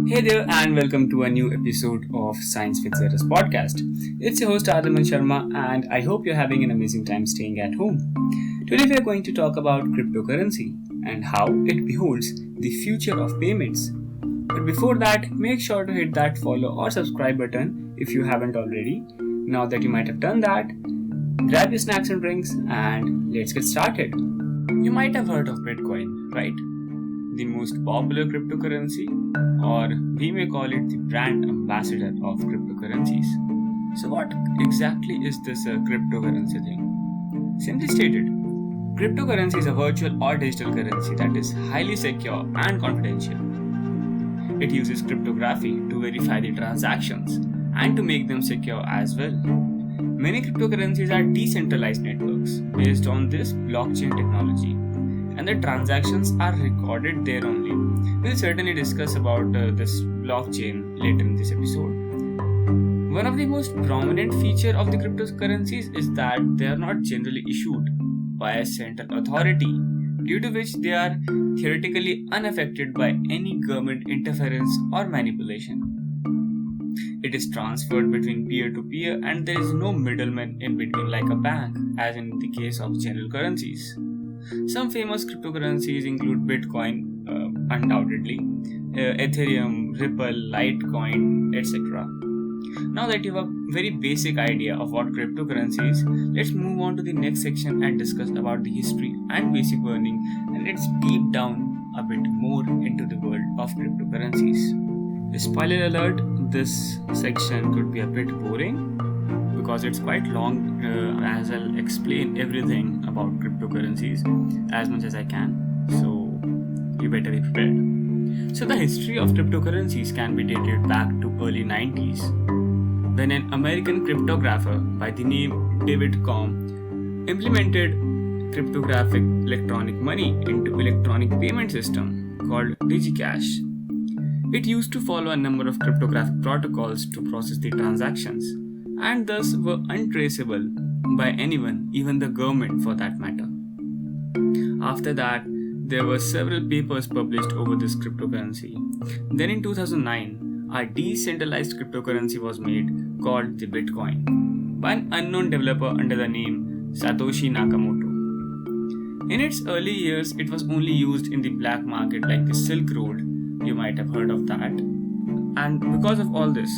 Hey there and welcome to a new episode of Science with Zera's podcast. It's your host Aaryamann Sharma and I hope you're having an amazing time staying at home. Today we are going to talk about cryptocurrency and how it beholds the future of payments. But before that, make sure to hit that follow or subscribe button if you haven't already. Now that you might have done that, grab your snacks and drinks and let's get started. You might have heard of Bitcoin, right? The most popular cryptocurrency, or we may call it the brand ambassador of cryptocurrencies. So what exactly is this cryptocurrency thing? Simply stated, cryptocurrency is a virtual or digital currency that is highly secure and confidential. It uses cryptography to verify the transactions and to make them secure as well. Many cryptocurrencies are decentralized networks based on this blockchain technology, and the transactions are recorded there only. We'll certainly discuss about this blockchain later in this episode. One of the most prominent features of the cryptocurrencies is that they are not generally issued by a central authority, due to which they are theoretically unaffected by any government interference or manipulation. It is transferred between peer-to-peer and there is no middleman in between like a bank, as in the case of general currencies. Some famous cryptocurrencies include Bitcoin, undoubtedly, Ethereum, Ripple, Litecoin, etc. Now that you have a very basic idea of what cryptocurrency is, let's move on to the next section and discuss about the history and basic learning, and let's deep down a bit more into the world of cryptocurrencies. Spoiler alert, this section could be a bit boring because it's quite long, as I'll explain everything about cryptocurrencies as much as I can, so you better be prepared. So the history of cryptocurrencies can be dated back to early 90s, when an American cryptographer by the name David Combe implemented cryptographic electronic money into electronic payment system called DigiCash. It used to follow a number of cryptographic protocols to process the transactions, and thus were untraceable by anyone, even the government for that matter. After that, there were several papers published over this cryptocurrency. Then in 2009, a decentralized cryptocurrency was made called the Bitcoin by an unknown developer under the name Satoshi Nakamoto. In its early years, it was only used in the black market like the Silk Road. You might have heard of that. And because of all this,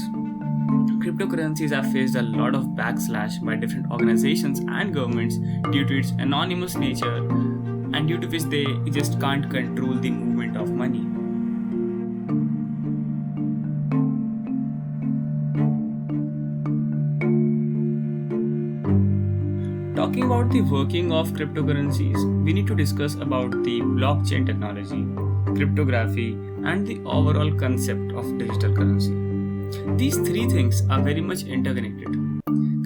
cryptocurrencies have faced a lot of backslash by different organizations and governments due to its anonymous nature and due to which they just can't control the movement of money. Talking about the working of cryptocurrencies, we need to discuss about the blockchain technology, cryptography, and the overall concept of digital currency. These three things are very much interconnected.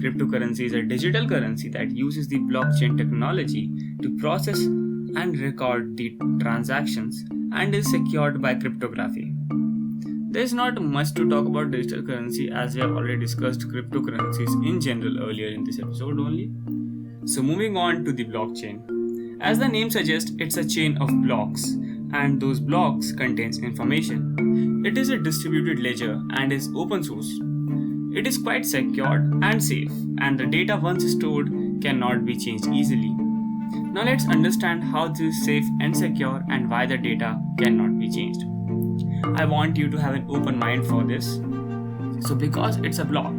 Cryptocurrency is a digital currency that uses the blockchain technology to process and record the transactions and is secured by cryptography. There is not much to talk about digital currency, as we have already discussed cryptocurrencies in general earlier in this episode only. So moving on to the blockchain. As the name suggests, it's a chain of blocks, and those blocks contains information. It is a distributed ledger and is open source. It is quite secured and safe, and the data once stored cannot be changed easily. Now let's understand how this is safe and secure and why the data cannot be changed. I want you to have an open mind for this. So because it's a block,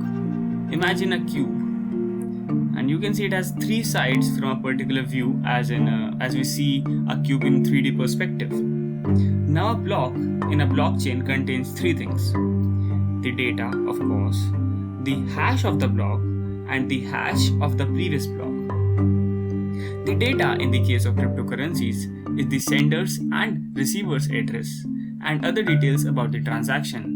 imagine a cube, and you can see it has three sides from a particular view, as we see a cube in 3D perspective. Now a block in a blockchain contains three things: the data, of course, the hash of the block, and the hash of the previous block. The data in the case of cryptocurrencies is the sender's and receiver's address and other details about the transaction.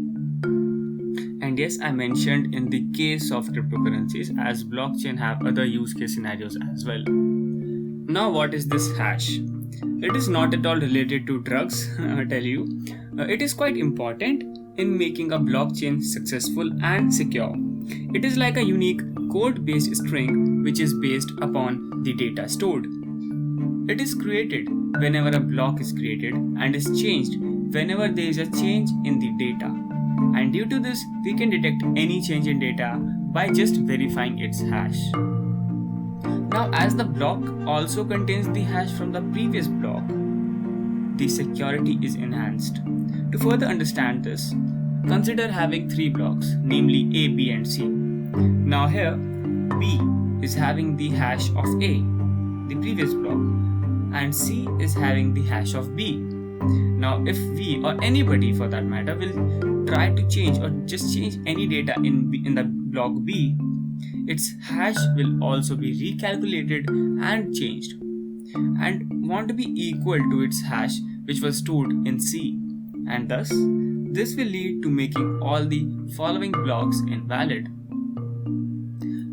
And yes, I mentioned in the case of cryptocurrencies, as blockchain have other use case scenarios as well. Now what is this hash? It is not at all related to drugs, I tell you. It is quite important in making a blockchain successful and secure. It is like a unique code-based string which is based upon the data stored. It is created whenever a block is created and is changed whenever there is a change in the data. And due to this, we can detect any change in data by just verifying its hash. Now, as the block also contains the hash from the previous block, the security is enhanced. To further understand this, consider having 3 blocks, namely A, B and C. Now here, B is having the hash of A, the previous block, and C is having the hash of B. Now if we or anybody for that matter will try to change or just change any data in the block B, its hash will also be recalculated and changed and want to be equal to its hash which was stored in C, and thus this will lead to making all the following blocks invalid.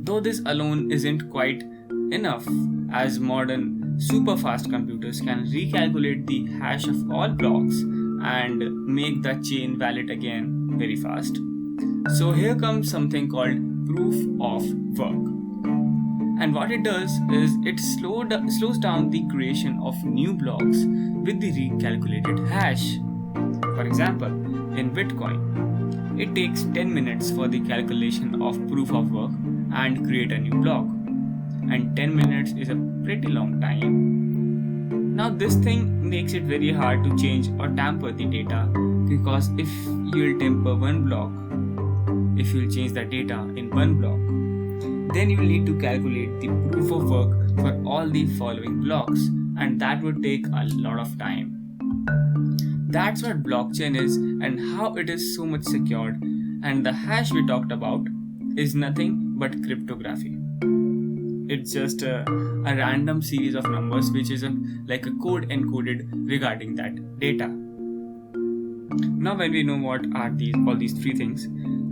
Though this alone isn't quite enough, as modern super fast computers can recalculate the hash of all blocks and make the chain valid again very fast. So here comes something called proof of work. And what it does is it slows down the creation of new blocks with the recalculated hash. For example, in Bitcoin, it takes 10 minutes for the calculation of proof of work and create a new block. And 10 minutes is a pretty long time. Now this thing makes it very hard to change or tamper the data, because if you'll tamper one block, if you'll change the data in one block, then you'll need to calculate the proof of work for all the following blocks, and that would take a lot of time. That's what blockchain is and how it is so much secured, and the hash we talked about is nothing but cryptography. It's just a random series of numbers which is like a code encoded regarding that data. Now when we know what are all these 3 things,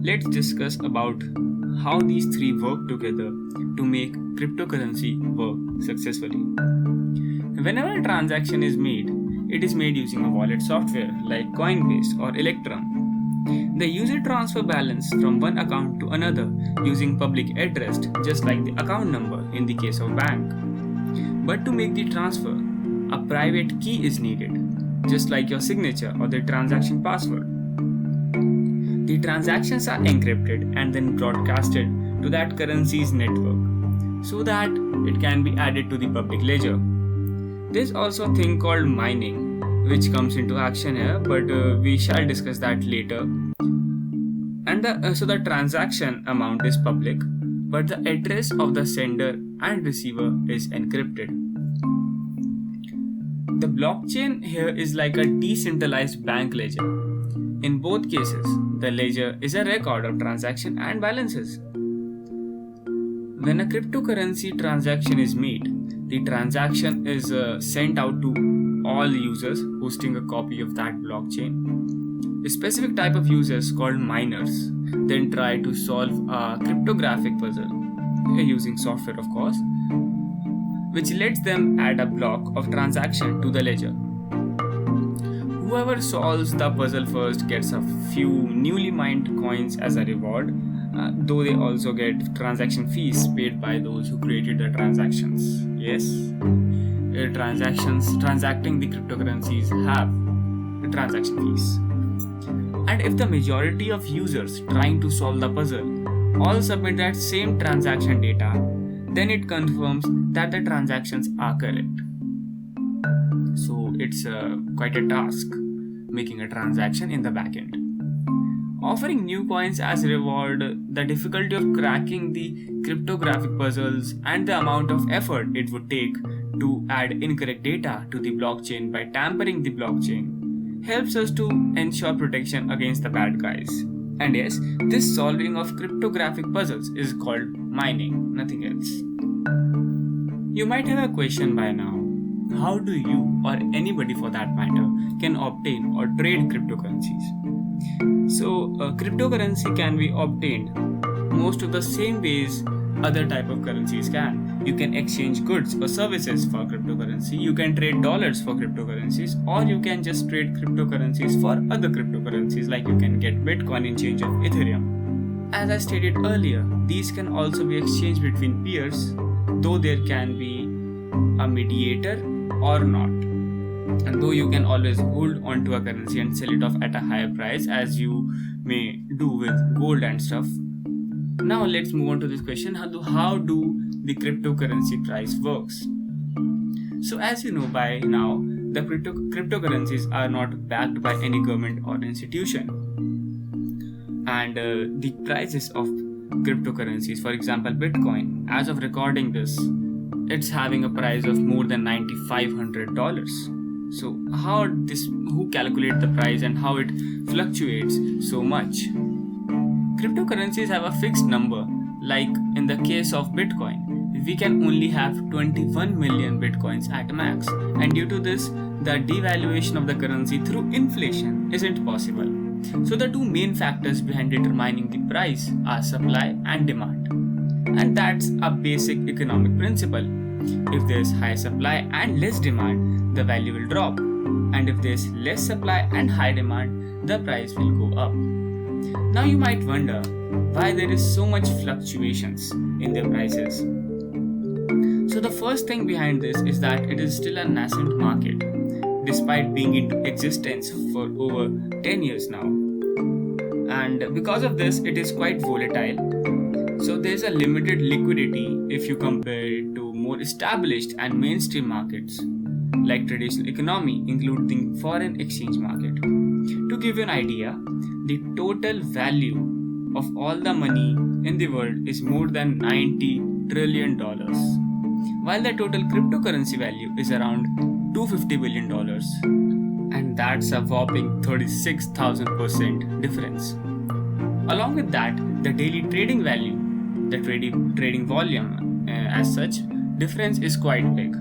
let's discuss about how these 3 work together to make cryptocurrency work successfully. Whenever a transaction is made, it is made using a wallet software like Coinbase or Electrum. The user transfer balance from one account to another using public address, just like the account number in the case of bank. But to make the transfer, a private key is needed, just like your signature or the transaction password. The transactions are encrypted and then broadcasted to that currency's network so that it can be added to the public ledger. There's also a thing called mining which comes into action here, but we shall discuss that later. And so the transaction amount is public, but the address of the sender and receiver is encrypted. The blockchain here is like a decentralized bank ledger. In both cases, the ledger is a record of transaction and balances. When a cryptocurrency transaction is made, the transaction is sent out to all users hosting a copy of that blockchain. A specific type of users called miners then try to solve a cryptographic puzzle using software, of course, which lets them add a block of transaction to the ledger. Whoever solves the puzzle first gets a few newly mined coins as a reward, though they also get transaction fees paid by those who created the transactions. Yes, transacting the cryptocurrencies have transaction fees. And if the majority of users trying to solve the puzzle all submit that same transaction data, then it confirms that the transactions are correct. So it's quite a task making a transaction in the backend. Offering new coins as reward, the difficulty of cracking the cryptographic puzzles, and the amount of effort it would take to add incorrect data to the blockchain by tampering the blockchain helps us to ensure protection against the bad guys. And yes, this solving of cryptographic puzzles is called mining, nothing else. You might have a question by now. How do you, or anybody for that matter, can obtain or trade cryptocurrencies? So, cryptocurrency can be obtained most of the same ways other type of currencies can. You can exchange goods or services for cryptocurrency, you can trade dollars for cryptocurrencies, or you can just trade cryptocurrencies for other cryptocurrencies, like you can get Bitcoin in change of Ethereum. As I stated earlier, these can also be exchanged between peers, though there can be a mediator or not. And though you can always hold on to a currency and sell it off at a higher price, as you may do with gold and stuff. Now let's move on to this question: how do the cryptocurrency price works? So as you know by now, the cryptocurrencies are not backed by any government or institution, and the prices of cryptocurrencies, for example Bitcoin, as of recording this, it's having a price of more than $9,500. So who calculate the price and how it fluctuates so much? Cryptocurrencies have a fixed number. Like in the case of Bitcoin, we can only have 21 million Bitcoins at max, and due to this, the devaluation of the currency through inflation isn't possible. So the two main factors behind determining the price are supply and demand. And that's a basic economic principle. If there's high supply and less demand, the value will drop. And if there's less supply and high demand, the price will go up. Now you might wonder why there is so much fluctuations in their prices. So the first thing behind this is that it is still a nascent market, despite being in existence for over 10 years now. And because of this, it is quite volatile. So there is a limited liquidity if you compare it to more established and mainstream markets like traditional economy, including foreign exchange market. To give you an idea, the total value of all the money in the world is more than $90 trillion, while the total cryptocurrency value is around $250 billion, and that's a whopping 36,000% difference. Along with that, the daily trading value, the trading volume as such, difference is quite big.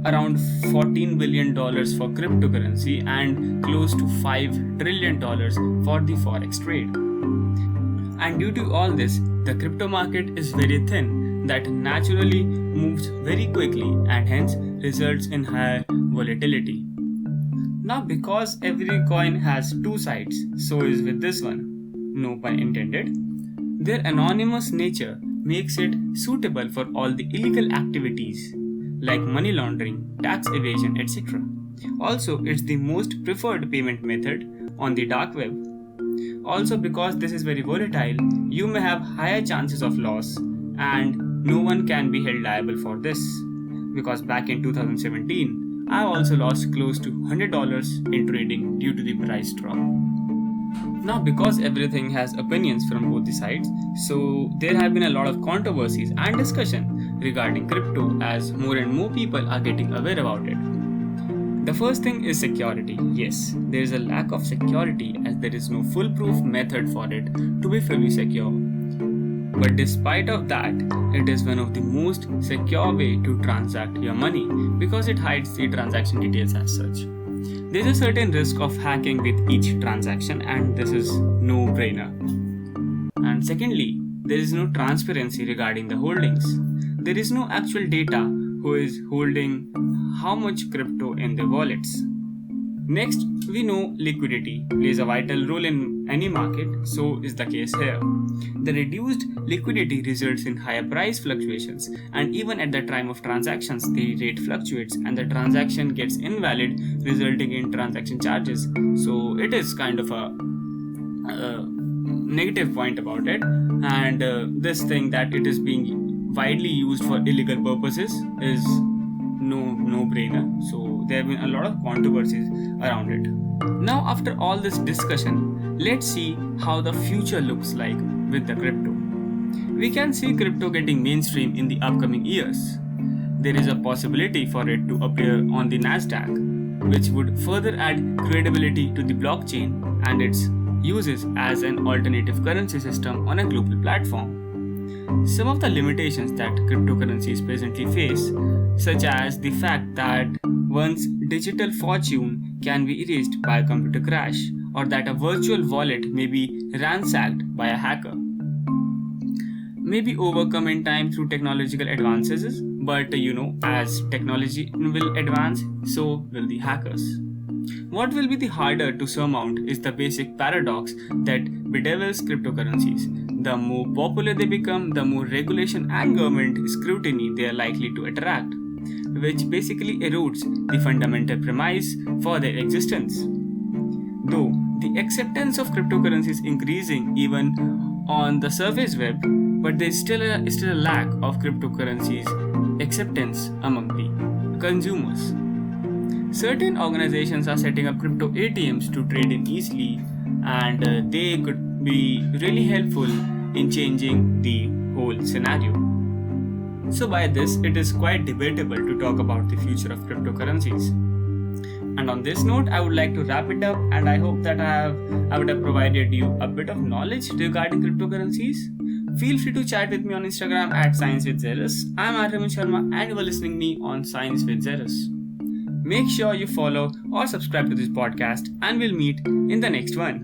Around $14 billion for cryptocurrency and close to $5 trillion for the forex trade. And due to all this, the crypto market is very thin, that naturally moves very quickly and hence results in higher volatility. Now because every coin has two sides, so is with this one, no pun intended, their anonymous nature makes it suitable for all the illegal activities like money laundering, tax evasion, etc. Also, it's the most preferred payment method on the dark web. Also, because this is very volatile, you may have higher chances of loss, and no one can be held liable for this. Because back in 2017, I also lost close to $100 in trading due to the price drop. Now, because everything has opinions from both the sides, so there have been a lot of controversies and discussion regarding crypto as more and more people are getting aware about it. The first thing is security. Yes, there is a lack of security as there is no foolproof method for it to be fully secure. But despite of that, it is one of the most secure way to transact your money because it hides the transaction details as such. There is a certain risk of hacking with each transaction, and this is no-brainer. And secondly, there is no transparency regarding the holdings. There is no actual data who is holding how much crypto in their wallets. Next, we know liquidity plays a vital role in any market, so is the case here. The reduced liquidity results in higher price fluctuations, and even at the time of transactions, the rate fluctuates and the transaction gets invalid, resulting in transaction charges. So it is kind of a negative point about it, and this thing that it is being widely used for illegal purposes is no-brainer. So there have been a lot of controversies around it. Now, after all this discussion, let's see how the future looks like with the crypto. We can see crypto getting mainstream in the upcoming years. There is a possibility for it to appear on the Nasdaq, which would further add credibility to the blockchain and its uses as an alternative currency system on a global platform. Some of the limitations that cryptocurrencies presently face, such as the fact that one's digital fortune can be erased by a computer crash, or that a virtual wallet may be ransacked by a hacker, may be overcome in time through technological advances, but as technology will advance, so will the hackers. What will be the harder to surmount is the basic paradox that bedevils cryptocurrencies. The more popular they become, the more regulation and government scrutiny they are likely to attract. which basically erodes the fundamental premise for their existence. Though the acceptance of cryptocurrency is increasing even on the surface web, but there is still a lack of cryptocurrencies acceptance among the consumers. Certain organizations are setting up crypto ATMs to trade in easily, and they could be really helpful in changing the whole scenario. So by this, it is quite debatable to talk about the future of cryptocurrencies. And on this note, I would like to wrap it up, and I hope that I would have provided you a bit of knowledge regarding cryptocurrencies. Feel free to chat with me on Instagram at @ScienceWithZeros. I'm Aaryamann Sharma, and you are listening me on Science with Zeros. Make sure you follow or subscribe to this podcast, and we'll meet in the next one.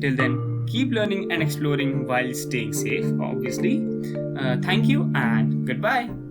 Till then, keep learning and exploring while staying safe, obviously. Thank you and goodbye.